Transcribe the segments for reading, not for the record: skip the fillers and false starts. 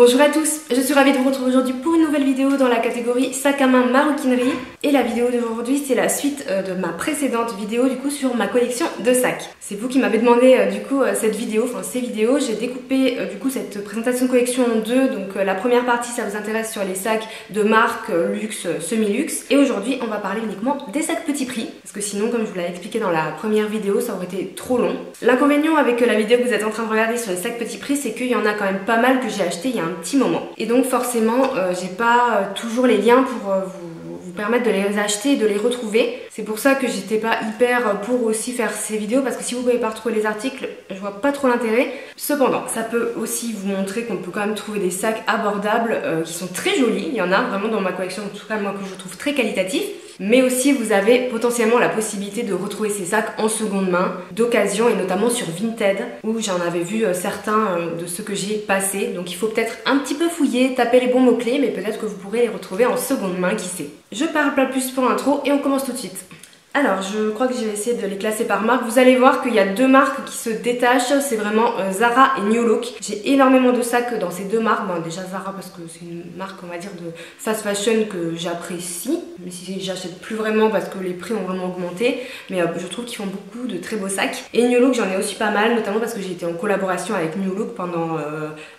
Bonjour à tous, je suis ravie de vous retrouver aujourd'hui pour une nouvelle vidéo dans la catégorie sac à main maroquinerie. Et la vidéo d'aujourd'hui c'est la suite de ma précédente vidéo du coup sur ma collection de sacs. C'est vous qui m'avez demandé cette vidéo, enfin ces vidéos. J'ai découpé du coup cette présentation de collection en deux. Donc la première partie ça vous intéresse sur les sacs de marque, luxe, semi-luxe. Et aujourd'hui on va parler uniquement des sacs petit prix. Parce que sinon comme je vous l'avais expliqué dans la première vidéo ça aurait été trop long. L'inconvénient avec la vidéo que vous êtes en train de regarder sur les sacs petit prix c'est qu'il y en a quand même pas mal que j'ai acheté il y a un petit moment. Et donc forcément j'ai pas toujours les liens pour vous permettre de les acheter et de les retrouver. C'est pour ça que j'étais pas hyper pour aussi faire ces vidéos, parce que si vous pouvez pas retrouver les articles, je vois pas trop l'intérêt. Cependant, ça peut aussi vous montrer qu'on peut quand même trouver des sacs abordables qui sont très jolis. Il y en a vraiment dans ma collection, en tout cas moi que je trouve très qualitatifs. Mais aussi vous avez potentiellement la possibilité de retrouver ces sacs en seconde main, d'occasion, et notamment sur Vinted, où j'en avais vu certains de ceux que j'ai passés. Donc il faut peut-être un petit peu fouiller, taper les bons mots-clés, mais peut-être que vous pourrez les retrouver en seconde main, qui sait. Je parle pas plus pour l'intro et on commence tout de suite. Alors je crois que je vais essayer de les classer par marque. Vous allez voir qu'il y a deux marques qui se détachent, c'est vraiment Zara et New Look. J'ai énormément de sacs dans ces deux marques. Bon, déjà Zara parce que c'est une marque on va dire de fast fashion que j'apprécie, mais si j'achète plus vraiment parce que les prix ont vraiment augmenté, mais je trouve qu'ils font beaucoup de très beaux sacs. Et New Look j'en ai aussi pas mal, notamment parce que j'ai été en collaboration avec New Look pendant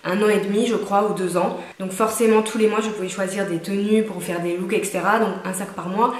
1 an et demi je crois, ou 2 ans. Donc forcément tous les mois je pouvais choisir des tenues pour faire des looks etc. Donc un sac par mois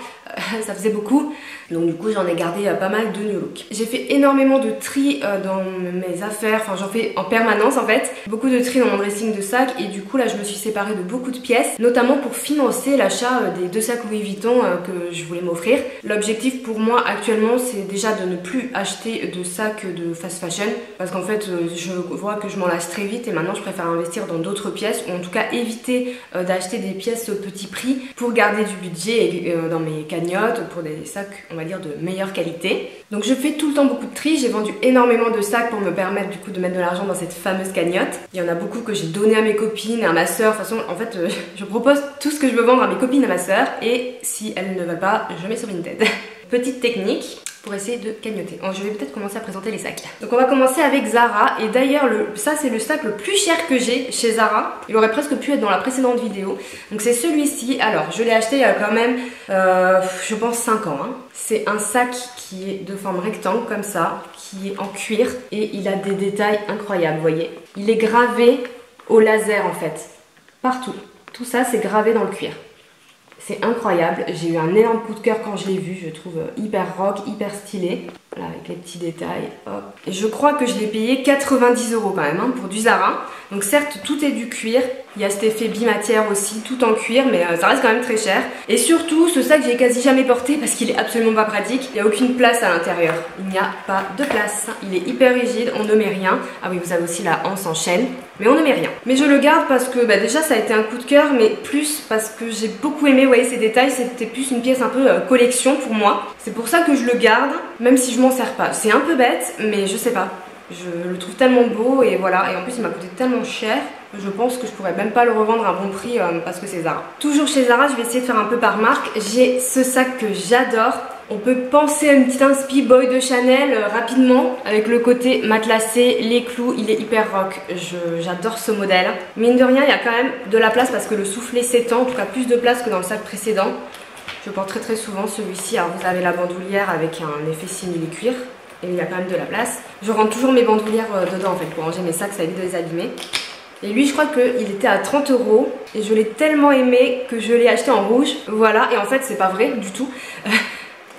ça faisait beaucoup. Donc du coup j'en ai gardé pas mal de New Look. J'ai fait énormément de tri dans mes affaires, enfin j'en fais en permanence en fait. Beaucoup de tri dans mon dressing de sacs, et du coup là je me suis séparée de beaucoup de pièces, notamment pour financer l'achat des 2 sacs Louis Vuitton que je voulais m'offrir. L'objectif pour moi actuellement c'est déjà de ne plus acheter de sacs de fast fashion, parce qu'en fait je vois que je m'en lasse très vite, et maintenant je préfère investir dans d'autres pièces, ou en tout cas éviter d'acheter des pièces petit prix pour garder du budget dans mes cagnottes pour des sacs on va dire de meilleure qualité. Donc je fais tout le temps beaucoup de tri. J'ai vendu énormément de sacs pour me permettre du coup de mettre de l'argent dans cette fameuse cagnotte. Il y en a beaucoup que j'ai donné à mes copines, à ma soeur. De toute façon en fait je propose tout ce que je veux vendre à mes copines, à ma soeur, et si elles ne veulent pas je mets sur Vinted. Petite technique pour essayer de cagnotter. Alors, je vais peut-être commencer à présenter les sacs. Donc on va commencer avec Zara, et d'ailleurs ça c'est le sac le plus cher que j'ai chez Zara. Il aurait presque pu être dans la précédente vidéo. Donc c'est celui-ci. Alors je l'ai acheté il y a quand même je pense 5 ans. C'est un sac qui est de forme rectangle comme ça, qui est en cuir, et il a des détails incroyables, vous voyez. Il est gravé au laser en fait, partout. Tout ça c'est gravé dans le cuir. C'est incroyable, j'ai eu un énorme coup de cœur quand je l'ai vu, je trouve hyper rock, hyper stylé. Voilà, avec les petits détails, hop. Et je crois que je l'ai payé 90 € quand même pour du Zara. Donc certes tout est du cuir, il y a cet effet bimatière aussi, tout en cuir, mais ça reste quand même très cher. Et surtout ce sac j'ai quasi jamais porté parce qu'il est absolument pas pratique. Il n'y a aucune place à l'intérieur, il n'y a pas de place. Il est hyper rigide, on ne met rien. Ah oui, vous avez aussi la anse en chaîne, mais on ne met rien. Mais je le garde parce que déjà ça a été un coup de cœur, mais plus parce que j'ai beaucoup aimé, vous voyez ces détails, c'était plus une pièce un peu collection pour moi. C'est pour ça que je le garde, même si je m'en sers pas. C'est un peu bête, mais je sais pas. Je le trouve tellement beau, et voilà. Et en plus il m'a coûté tellement cher, je pense que je pourrais même pas le revendre à un bon prix parce que c'est Zara. Toujours chez Zara, je vais essayer de faire un peu par marque. J'ai ce sac que j'adore. On peut penser à une petite inspi boy de Chanel rapidement, avec le côté matelassé, les clous, il est hyper rock. J'adore ce modèle. Mine de rien, il y a quand même de la place parce que le soufflet s'étend, en tout cas plus de place que dans le sac précédent. Je porte très souvent celui-ci. Alors vous avez la bandoulière avec un effet simili-cuir, et il y a quand même de la place. Je rentre toujours mes bandoulières dedans en fait pour ranger mes sacs, ça évite de les abîmer. Et lui je crois qu'il était à 30 € et je l'ai tellement aimé que je l'ai acheté en rouge. Voilà, et en fait c'est pas vrai du tout.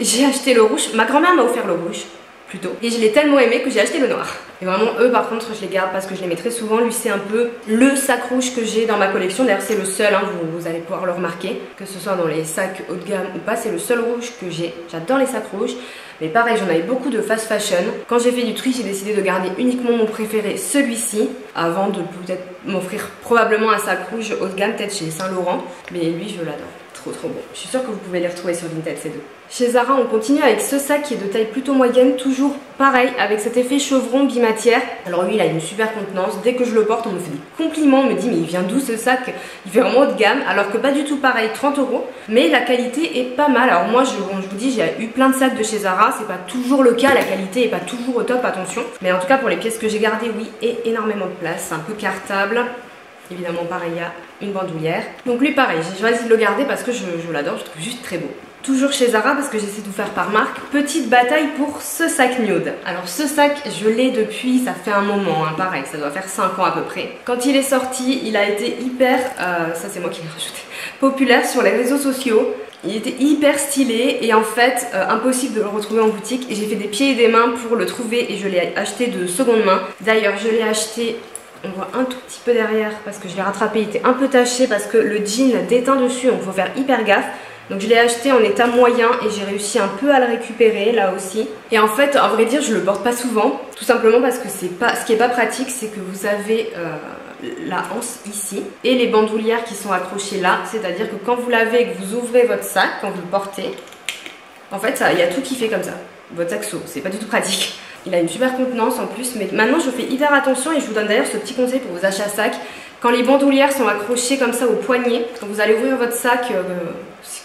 J'ai acheté le rouge, ma grand-mère m'a offert le rouge plutôt, et je l'ai tellement aimé que j'ai acheté le noir. Et vraiment eux par contre je les garde parce que je les mets très souvent. Lui c'est un peu le sac rouge que j'ai dans ma collection. D'ailleurs c'est le seul, vous allez pouvoir le remarquer, que ce soit dans les sacs haut de gamme ou pas, c'est le seul rouge que j'ai. J'adore les sacs rouges. Mais pareil, j'en avais beaucoup de fast fashion. Quand j'ai fait du tri, j'ai décidé de garder uniquement mon préféré, celui-ci, avant de peut-être m'offrir probablement un sac rouge haut de gamme, peut-être chez Saint Laurent. Mais lui, je l'adore. Trop bon. Je suis sûre que vous pouvez les retrouver sur Vinted ces deux. Chez Zara, on continue avec ce sac qui est de taille plutôt moyenne, toujours pareil, avec cet effet chevron bimatière. Alors lui, il a une super contenance. Dès que je le porte, on me fait des compliments, on me dit mais il vient d'où ce sac? Il fait vraiment haut de gamme, alors que pas du tout pareil, 30 €. Mais la qualité est pas mal. Alors moi, je vous dis, j'ai eu plein de sacs de chez Zara, c'est pas toujours le cas, la qualité est pas toujours au top, attention. Mais en tout cas, pour les pièces que j'ai gardées, oui, et énormément de place, un peu cartable. Évidemment pareil, il y a une bandoulière. Donc lui pareil, j'ai choisi de le garder parce que je l'adore, je trouve juste très beau. Toujours chez Zara parce que j'essaie de vous faire par marque. Petite bataille pour ce sac nude. Alors ce sac, je l'ai depuis, ça fait un moment, hein, pareil, ça doit faire 5 ans à peu près. Quand il est sorti, il a été hyper, ça c'est moi qui l'ai rajouté, populaire sur les réseaux sociaux. Il était hyper stylé et en fait impossible de le retrouver en boutique. Et j'ai fait des pieds et des mains pour le trouver et je l'ai acheté de seconde main. D'ailleurs je l'ai acheté, on voit un tout petit peu derrière parce que je l'ai rattrapé, il était un peu taché parce que le jean déteint dessus, donc il faut faire hyper gaffe. Donc je l'ai acheté en état moyen et j'ai réussi un peu à le récupérer là aussi. Et en fait, à vrai dire, je le porte pas souvent, tout simplement parce que c'est pas, ce qui est pas pratique, c'est que vous avez la anse ici et les bandoulières qui sont accrochées là. C'est-à-dire que quand vous l'avez et que vous ouvrez votre sac, quand vous le portez, en fait, il y a tout qui fait comme ça. Votre sac s'ouvre, c'est pas du tout pratique. Il a une super contenance en plus, mais maintenant je fais hyper attention et je vous donne d'ailleurs ce petit conseil pour vos achats sacs. Quand les bandoulières sont accrochées comme ça au poignet, quand vous allez ouvrir votre sac,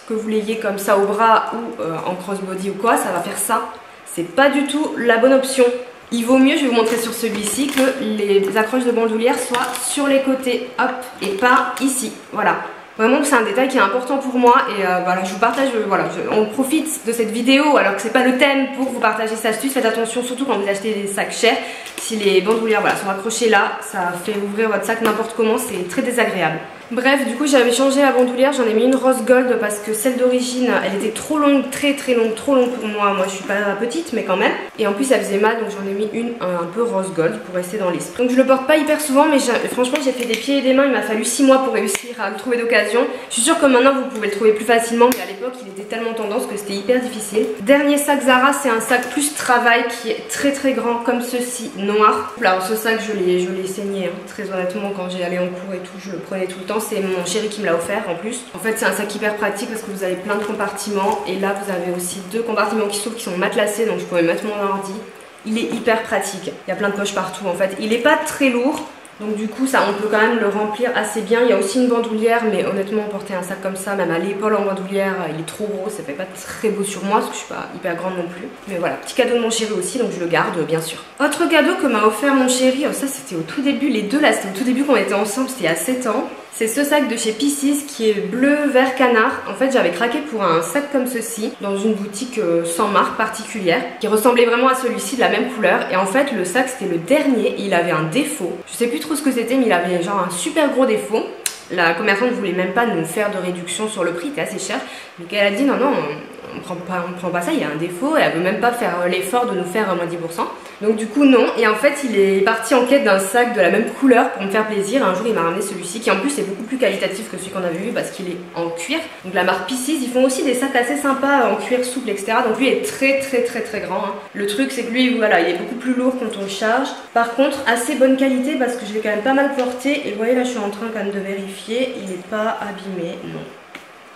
que vous l'ayez comme ça au bras ou en crossbody ou quoi, ça va faire ça. C'est pas du tout la bonne option. Il vaut mieux, je vais vous montrer sur celui-ci, que les accroches de bandoulière soient sur les côtés, hop, et pas ici, voilà. Vraiment c'est un détail qui est important pour moi et voilà, je vous partage, voilà, on profite de cette vidéo alors que c'est pas le thème pour vous partager cette astuce. Faites attention surtout quand vous achetez des sacs chers, si les bandoulières voilà, sont accrochées là, ça fait ouvrir votre sac n'importe comment, c'est très désagréable. Bref, du coup j'avais changé la bandoulière, j'en ai mis une rose gold parce que celle d'origine elle était trop longue, très longue, trop longue pour moi. Moi je suis pas petite mais quand même. Et en plus elle faisait mal donc j'en ai mis une un peu rose gold pour rester dans l'esprit. Donc je le porte pas hyper souvent mais franchement j'ai fait des pieds et des mains, il m'a fallu 6 mois pour réussir à le trouver d'occasion. Je suis sûre que maintenant vous pouvez le trouver plus facilement mais à l'époque il était tellement tendance que c'était hyper difficile. Dernier sac Zara, c'est un sac plus travail qui est très grand comme ceci, noir. Alors ce sac je l'ai saigné hein, très honnêtement quand j'ai allé en cours et tout, je le prenais tout le temps. C'est mon chéri qui me l'a offert en plus. En fait c'est un sac hyper pratique parce que vous avez plein de compartiments et là vous avez aussi 2 compartiments qui s'ouvrent qui sont matelassés donc je pourrais mettre mon ordi. Il est hyper pratique, il y a plein de poches partout en fait. Il n'est pas très lourd donc du coup ça on peut quand même le remplir assez bien. Il y a aussi une bandoulière mais honnêtement porter un sac comme ça même à l'épaule en bandoulière il est trop gros, ça fait pas très beau sur moi parce que je suis pas hyper grande non plus. Mais voilà, petit cadeau de mon chéri aussi donc je le garde bien sûr. Autre cadeau que m'a offert mon chéri, ça c'était au tout début, les deux là c'était au tout début qu'on était ensemble, c'était il y a 7 ans. C'est ce sac de chez Piscis qui est bleu vert canard. En fait j'avais craqué pour un sac comme ceci dans une boutique sans marque particulière qui ressemblait vraiment à celui-ci, de la même couleur. Et en fait le sac c'était le dernier et il avait un défaut. Je sais plus trop ce que c'était mais il avait genre un super gros défaut. La commerçante ne voulait même pas nous faire de réduction sur le prix, il était assez cher. Mais qu'elle a dit non on prend pas ça, il y a un défaut et elle veut même pas faire l'effort de nous faire moins 10%. Donc du coup non, et en fait il est parti en quête d'un sac de la même couleur pour me faire plaisir. Un jour il m'a ramené celui-ci qui en plus est beaucoup plus qualitatif que celui qu'on avait vu parce qu'il est en cuir. Donc la marque Piscis, ils font aussi des sacs assez sympas en cuir souple etc. Donc lui est très grand hein. Le truc c'est que lui voilà, il est beaucoup plus lourd quand on le charge. Par contre assez bonne qualité parce que je l'ai quand même pas mal porté. Et vous voyez là je suis en train quand même de vérifier, il n'est pas abîmé, non.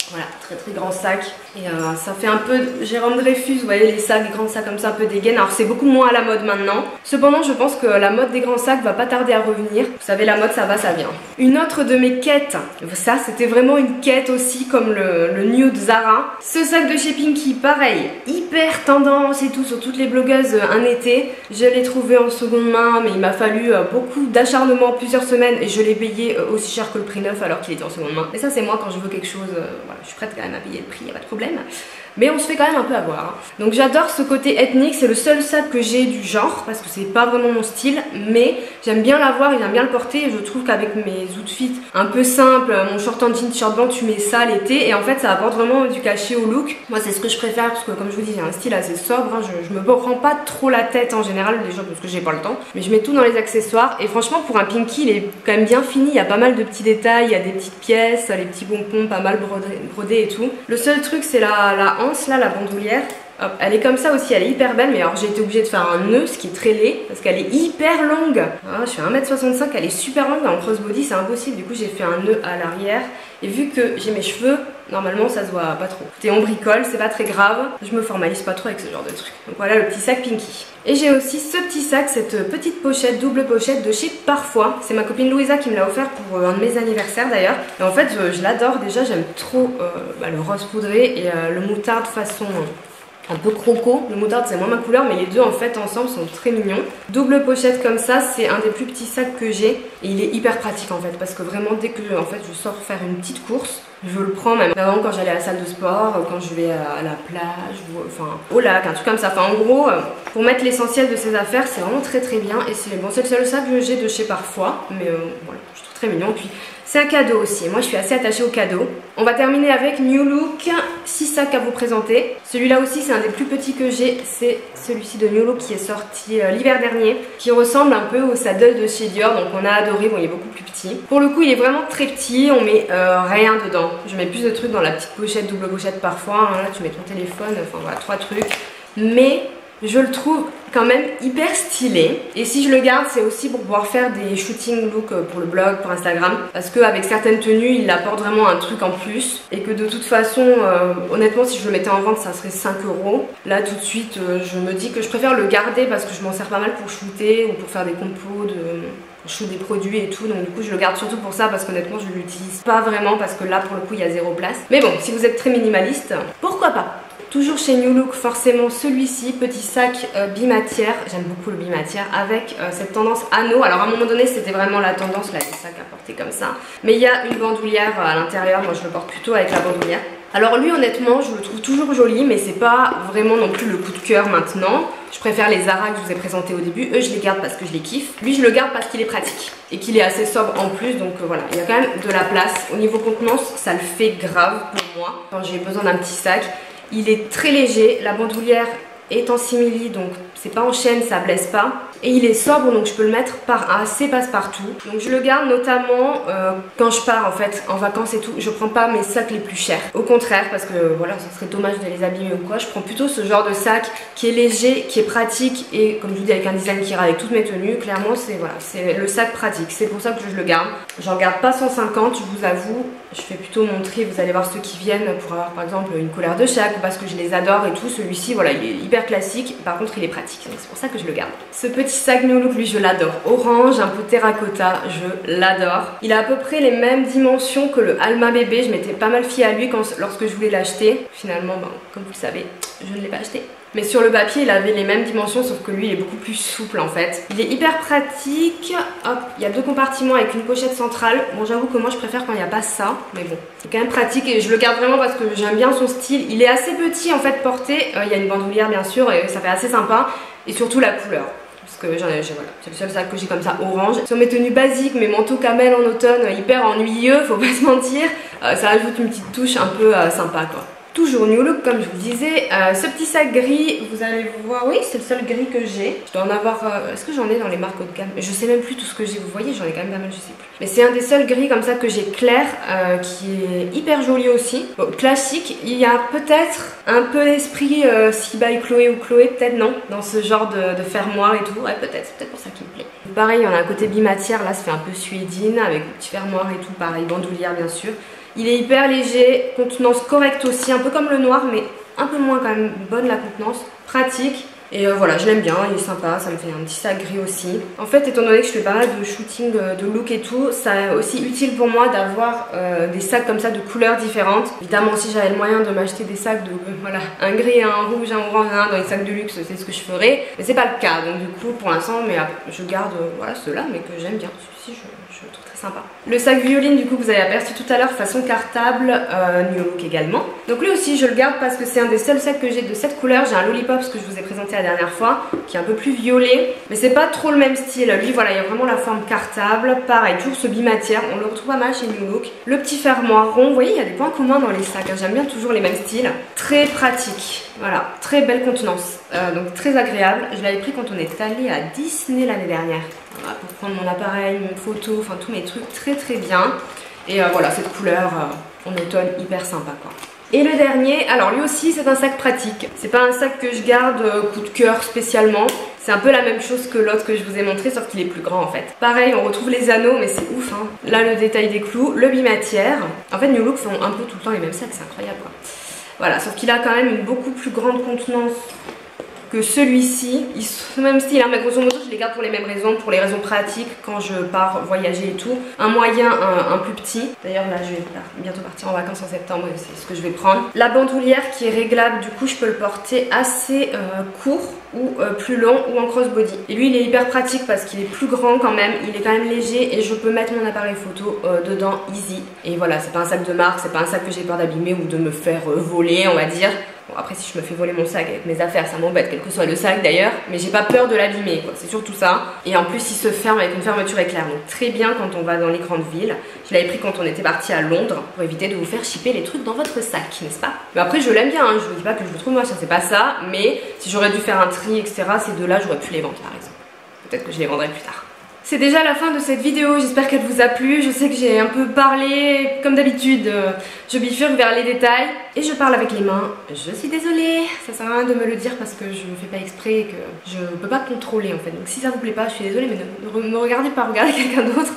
Voilà, très grand sac. Et ça fait un peu Jérôme Dreyfus, vous voyez les sacs, les grands sacs comme ça, un peu dégaine. Alors c'est beaucoup moins à la mode maintenant. Cependant je pense que la mode des grands sacs va pas tarder à revenir. Vous savez la mode ça va, ça vient. Une autre de mes quêtes, ça c'était vraiment une quête aussi comme le nude Zara. Ce sac de chez Pinky, pareil, hyper tendance et tout sur toutes les blogueuses un été. Je l'ai trouvé en seconde main mais il m'a fallu beaucoup d'acharnement, plusieurs semaines. Et je l'ai payé aussi cher que le prix neuf alors qu'il était en seconde main. Et ça c'est moi quand je veux quelque chose, voilà, je suis prête quand même à payer le prix, y a pas de problème. Mais on se fait quand même un peu avoir hein. Donc j'adore ce côté ethnique, c'est le seul sac que j'ai du genre parce que c'est pas vraiment mon style. Mais j'aime bien l'avoir et j'aime bien le porter. Et je trouve qu'avec mes outfits un peu simples, mon short en jean, t-shirt blanc, tu mets ça l'été. Et en fait ça apporte vraiment du cachet au look. Moi c'est ce que je préfère parce que comme je vous dis j'ai un style assez sobre hein. Je me prends pas trop la tête en général déjà parce que j'ai pas le temps. Mais je mets tout dans les accessoires. Et franchement pour un Pinky il est quand même bien fini. Il y a pas mal de petits détails, il y a des petites pièces, les petits pompons pas mal brodés et tout. Le seul truc c'est la anse là, la bandoulière. Hop, elle est comme ça aussi, elle est hyper belle. Mais alors j'ai été obligée de faire un nœud, ce qui est très laid parce qu'elle est hyper longue. Ah, je fais 1m65, elle est super longue. En crossbody c'est impossible, du coup j'ai fait un nœud à l'arrière. Et vu que j'ai mes cheveux, normalement ça se voit pas trop. Et on bricole, c'est pas très grave. Je me formalise pas trop avec ce genre de truc. Donc voilà le petit sac Pinky. Et j'ai aussi ce petit sac, cette petite pochette, double pochette de chez Parfois. C'est ma copine Louisa qui me l'a offert pour un de mes anniversaires d'ailleurs. Et en fait je l'adore déjà, j'aime trop le rose poudré et le moutarde façon un peu croco. Le moutarde c'est moins ma couleur, mais les deux en fait ensemble sont très mignons. Double pochette comme ça, c'est un des plus petits sacs que j'ai et il est hyper pratique en fait, parce que vraiment dès que en fait je sors faire une petite course, je le prends même avant quand j'allais à la salle de sport, quand je vais à la plage, ou, enfin au lac, un truc comme ça. Enfin en gros, pour mettre l'essentiel de ses affaires, c'est vraiment très bien. Et c'est bon, c'est le seul sac que j'ai de chez Parfois, mais voilà, je trouve très mignon. Puis c'est un cadeau aussi, moi je suis assez attachée au cadeau. On va terminer avec New Look, 6 sacs à vous présenter. Celui-là aussi c'est un des plus petits que j'ai, c'est celui-ci de New Look qui est sorti l'hiver dernier, qui ressemble un peu au saddle de chez Dior, donc on a adoré. Bon, il est beaucoup plus petit. Pour le coup il est vraiment très petit, on met rien dedans. Je mets plus de trucs dans la petite pochette, double pochette Parfois, hein. Là tu mets ton téléphone, enfin voilà, 3 trucs. Mais je le trouve quand même hyper stylé, et si je le garde c'est aussi pour pouvoir faire des shooting looks pour le blog, pour Instagram, parce qu'avec certaines tenues il apporte vraiment un truc en plus, et que de toute façon honnêtement si je le mettais en vente ça serait 5 €. Là tout de suite je me dis que je préfère le garder parce que je m'en sers pas mal pour shooter ou pour faire des compos de shoot des produits et tout, donc du coup je le garde surtout pour ça, parce qu'honnêtement je l'utilise pas vraiment, parce que là pour le coup il y a 0 place. Mais bon, si vous êtes très minimaliste, pourquoi pas. Toujours chez New Look, forcément celui-ci, petit sac bimatière, j'aime beaucoup le bimatière, avec cette tendance anneau. Alors à un moment donné c'était vraiment la tendance là, les sacs à porter comme ça, mais il y a une bandoulière à l'intérieur, moi je le porte plutôt avec la bandoulière. Alors lui honnêtement je le trouve toujours joli, mais c'est pas vraiment non plus le coup de cœur maintenant. Je préfère les Zara que je vous ai présentés au début, eux je les garde parce que je les kiffe. Lui je le garde parce qu'il est pratique et qu'il est assez sobre en plus, donc voilà, il y a quand même de la place. Au niveau contenance ça le fait grave pour moi quand j'ai besoin d'un petit sac. Il est très léger, la bandoulière est en simili, donc c'est pas en chaîne, ça blesse pas. Et il est sobre, donc je peux le mettre par assez passe-partout. Donc je le garde notamment quand je pars en fait en vacances et tout. Je prends pas mes sacs les plus chers, au contraire, parce que voilà, ça serait dommage de les abîmer ou quoi. Je prends plutôt ce genre de sac qui est léger, qui est pratique, et comme je vous dis avec un design qui ira avec toutes mes tenues. Clairement c'est voilà, c'est le sac pratique, c'est pour ça que je le garde. J'en garde pas 150, je vous avoue. Je fais plutôt mon tri, vous allez voir ceux qui viennent pour avoir par exemple une couleur de chaque, parce que je les adore et tout. Celui-ci voilà, il est hyper classique, par contre il est pratique, donc c'est pour ça que je le garde. Ce petit sac New Look, lui je l'adore, orange, un peu terracotta, je l'adore. Il a à peu près les mêmes dimensions que le Alma bébé, je m'étais pas mal fiée à lui lorsque je voulais l'acheter. Finalement, ben, comme vous le savez, je ne l'ai pas acheté. Mais sur le papier il avait les mêmes dimensions, sauf que lui il est beaucoup plus souple en fait. Il est hyper pratique. Hop, il y a 2 compartiments avec une pochette centrale. Bon j'avoue que moi je préfère quand il n'y a pas ça, mais bon, c'est quand même pratique et je le garde vraiment parce que j'aime bien son style. Il est assez petit en fait porté, il y a une bandoulière bien sûr et ça fait assez sympa, et surtout la couleur. Parce que voilà, c'est le seul sac que j'ai comme ça, orange. Sur mes tenues basiques, mes manteaux camel en automne, hyper ennuyeux, faut pas se mentir, ça rajoute une petite touche un peu sympa quoi. Toujours New Look comme je vous disais, ce petit sac gris, vous allez voir, oui c'est le seul gris que j'ai. Je dois en avoir, est-ce que j'en ai dans les marques haut de gamme? Je sais même plus tout ce que j'ai, vous voyez j'en ai quand même pas mal, je sais plus. Mais c'est un des seuls gris comme ça que j'ai clair, qui est hyper joli aussi. Bon, classique, il y a peut-être un peu d'esprit si by Chloé ou Chloé, peut-être non, dans ce genre de fermoir et tout, ouais peut-être, c'est peut-être pour ça qu'il me plaît. Pareil, on a un côté bimatière, là ça fait un peu suédine, avec le petit fermoir et tout, pareil, bandoulière bien sûr. Il est hyper léger, contenance correcte aussi, un peu comme le noir, mais un peu moins quand même bonne la contenance, pratique. Et voilà, je l'aime bien, il est sympa, ça me fait un petit sac gris aussi. En fait, étant donné que je fais pas mal de shooting, de look et tout, c'est aussi utile pour moi d'avoir des sacs comme ça de couleurs différentes. Évidemment, si j'avais le moyen de m'acheter des sacs de, voilà, un gris, un rouge, un orange, un dans les sacs de luxe, c'est ce que je ferais. Mais c'est pas le cas, donc du coup, pour l'instant, mais je garde voilà, ceux-là, mais que j'aime bien. Celui-ci, je le trouve très sympa. Le sac violine, du coup, vous avez aperçu tout à l'heure, façon cartable, New Look également. Donc lui aussi, je le garde parce que c'est un des seuls sacs que j'ai de cette couleur. J'ai un Lollipop, ce que je vous ai présenté la dernière fois, qui est un peu plus violet, mais c'est pas trop le même style. Lui, voilà, il y a vraiment la forme cartable. Pareil, toujours ce bimatière, on le retrouve pas mal chez New Look. Le petit fermoir rond, vous voyez, il y a des points communs dans les sacs. Hein. J'aime bien toujours les mêmes styles. Très pratique, voilà, très belle contenance, donc très agréable. Je l'avais pris quand on est allé à Disney l'année dernière. Voilà, pour prendre mon appareil, mes photos, enfin tous mes trucs, très bien. Et voilà, cette couleur en automne, hyper sympa quoi. Et le dernier, alors lui aussi c'est un sac pratique. C'est pas un sac que je garde coup de cœur spécialement. C'est un peu la même chose que l'autre que je vous ai montré, sauf qu'il est plus grand en fait. Pareil, on retrouve les anneaux, mais c'est ouf hein. Là le détail des clous, le bimatière. En fait New Look font un peu tout le temps les mêmes sacs, c'est incroyable quoi. Voilà, sauf qu'il a quand même une beaucoup plus grande contenance que celui-ci, ils sont le même style, hein, mais grosso modo je les garde pour les mêmes raisons, pour les raisons pratiques quand je pars voyager et tout. Un moyen, un plus petit. D'ailleurs là je vais bientôt partir en vacances en septembre et c'est ce que je vais prendre. La bandoulière qui est réglable, du coup je peux le porter assez court ou plus long ou en crossbody. Et lui il est hyper pratique parce qu'il est plus grand quand même, il est quand même léger et je peux mettre mon appareil photo dedans easy. Et voilà, c'est pas un sac de marque, c'est pas un sac que j'ai peur d'abîmer ou de me faire voler on va dire. Bon, après si je me fais voler mon sac avec mes affaires ça m'embête quel que soit le sac d'ailleurs, mais j'ai pas peur de l'abîmer quoi, c'est surtout ça. Et en plus il se ferme avec une fermeture éclair, donc très bien quand on va dans les grandes villes. Je l'avais pris quand on était parti à Londres pour éviter de vous faire chipper les trucs dans votre sac, n'est-ce pas? Mais après je l'aime bien, hein. Je vous dis pas que je le trouve moche, c'est pas ça, mais si j'aurais dû faire un tri etc, ces deux-là j'aurais pu les vendre par exemple. Peut-être que je les vendrai plus tard. C'est déjà la fin de cette vidéo, j'espère qu'elle vous a plu. Je sais que j'ai un peu parlé, comme d'habitude, je bifurque vers les détails et je parle avec les mains. Je suis désolée, ça sert à rien de me le dire parce que je ne fais pas exprès et que je peux pas contrôler en fait. Donc si ça vous plaît pas, je suis désolée, mais ne me regardez pas, regardez quelqu'un d'autre.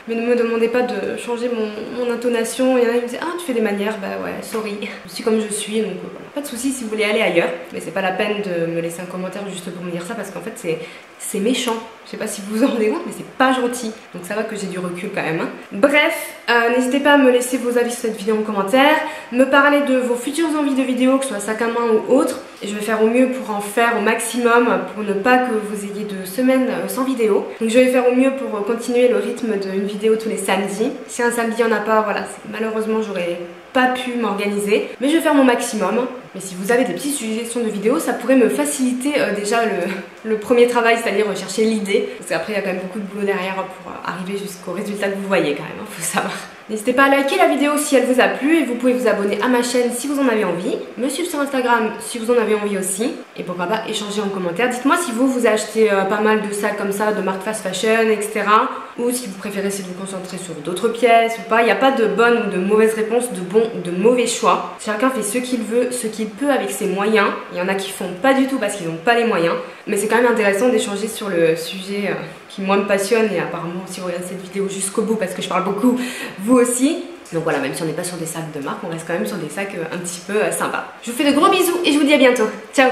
Mais ne me demandez pas de changer mon intonation. Il y en a qui me disent ah tu fais des manières, bah ouais sorry. Je suis comme je suis donc voilà. Pas de soucis si vous voulez aller ailleurs. Mais c'est pas la peine de me laisser un commentaire juste pour me dire ça parce qu'en fait c'est méchant. Je sais pas si vous vous en rendez compte mais c'est pas gentil. Donc ça va que j'ai du recul quand même. Hein. Bref, n'hésitez pas à me laisser vos avis sur cette vidéo en commentaire. Me parler de vos futures envies de vidéos, que ce soit sac à main ou autre. Et je vais faire au mieux pour en faire au maximum pour ne pas que vous ayez de semaines sans vidéo. Donc je vais faire au mieux pour continuer le rythme d'une vidéo tous les samedis. Si un samedi il n'y en a pas, voilà, malheureusement j'aurais pas pu m'organiser. Mais je vais faire mon maximum. Mais si vous avez des petites suggestions de vidéos, ça pourrait me faciliter déjà le premier travail, c'est-à-dire rechercher l'idée. Parce qu'après il y a quand même beaucoup de boulot derrière pour arriver jusqu'au résultat que vous voyez quand même, faut savoir. N'hésitez pas à liker la vidéo si elle vous a plu et vous pouvez vous abonner à ma chaîne si vous en avez envie, me suivre sur Instagram si vous en avez envie aussi et pourquoi pas échanger en commentaire. Dites-moi si vous achetez pas mal de sacs comme ça, de marque fast fashion, etc. Ou si vous préférez essayer de vous concentrer sur d'autres pièces ou pas. Il n'y a pas de bonne ou de mauvaise réponse, de bon ou de mauvais choix. Chacun fait ce qu'il veut, ce qu'il peut avec ses moyens. Il y en a qui font pas du tout parce qu'ils n'ont pas les moyens. Mais c'est quand même intéressant d'échanger sur le sujet qui moi me passionne et apparemment si vous regardez cette vidéo jusqu'au bout parce que je parle beaucoup, vous aussi. Donc voilà, même si on n'est pas sur des sacs de marque, on reste quand même sur des sacs un petit peu sympas. Je vous fais de gros bisous et je vous dis à bientôt. Ciao!